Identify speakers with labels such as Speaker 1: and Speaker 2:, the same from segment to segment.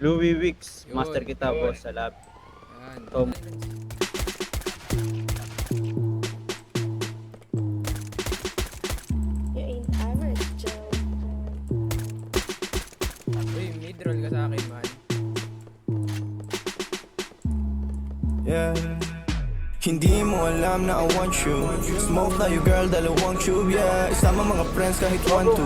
Speaker 1: Louis Wicks,
Speaker 2: Yun,
Speaker 1: master kita,
Speaker 2: yun.
Speaker 1: boss, sa lab.
Speaker 2: Yan.
Speaker 1: Tom.
Speaker 3: You ain't average, Joe.
Speaker 2: Uy, mid-roll ka sa akin, man.
Speaker 4: Yeah. Hindi mo alam na I want you. Smoke tayo girl, dalawang tube, yeah. Isama mga friends kahit 1-2.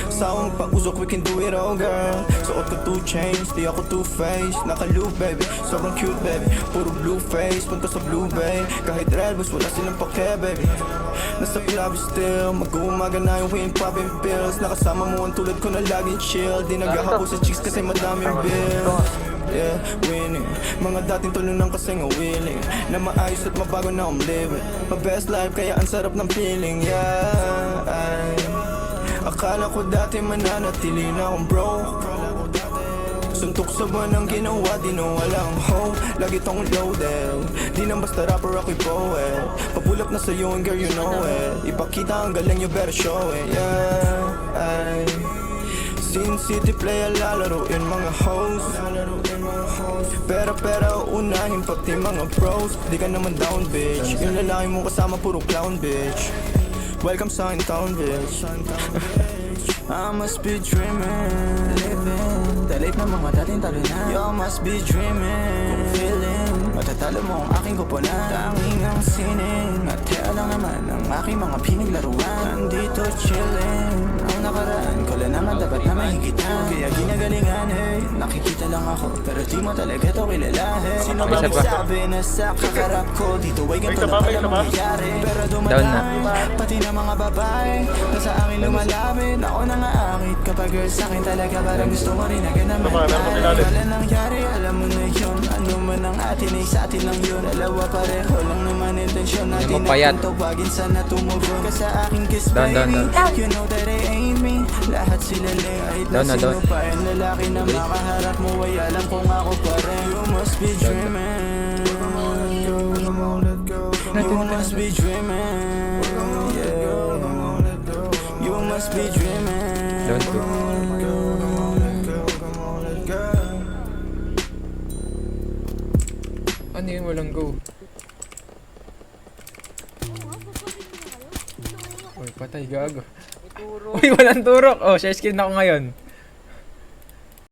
Speaker 4: Sawang pag-usok, we can do it all, girl. Suot ko 2 chains, di ako 2-faced. Naka-loop, baby, sobrang cute, baby. Puro blue face, punta sa blue bay. Kahit red bus, wala silang pake, baby. Nasa club still, mag-uumaga na yung weed, popping pills. Nakasama mo ang tulad ko na laging chill. Di naghahapo sa chicks kasi madaming bills. Yeah, winning. Mga dating tulunan kasi nga willing na maayos at mabago na living my best life kaya ang sarap ng feeling. Yeah, akala ko dati mananatili na akong broke. Suntok sa buwan ang ginawa, di na walang hope. Lagi tong loaded, di nang basta rapper ako'y poet. Papulap na sa'yo and girl you know it. Ipakita ang galing, you better show it. Yeah, Sin City play lalaroin mga hoes. Pera unahin pati mga pros. Di ka naman down bitch. Yung lalaki mo kasama puro clown bitch. Welcome sa in town bitch. I must be dreaming, living. Dalit na mga dating talo na. You must be dreaming, kung feeling matatalo mo ang aking kupunan. Tanging ang sining at kaya lang naman ang aking mga pinaglaruan. Nandito chilling, ang nakaraan ko lang naman dapat na mahigitan. Kaya ginagalingan, hey, nakikita lang ako pero di mo talaga to kilala, hey. Sino ba magsabi na sa kakarap ko dito ay ganito na pala mangyayari. Pero dumadami pati na mga babae na sa akin lumalapit. Ako na nga akit kapag girl sa'kin talaga parang gusto mo rin agad naman. Wala nangyari, alam mo na yun. Ano man ang atin ay sa atin lang yun. Dalawa pareho lang naman intensyon natin na tawagin sana tumugon ka sa aking kiss baby. You know that it ain't me. Lahat sila kahit na sino pa yung lalaki na makaharap mo ay alam kong ako pa rin. You must be dreaming. You must be dreaming. You must be dreaming.
Speaker 2: Don't go. Ano yung walang go? Uy, patay gago. Uy, walang turok. Oh, share screen ako ngayon.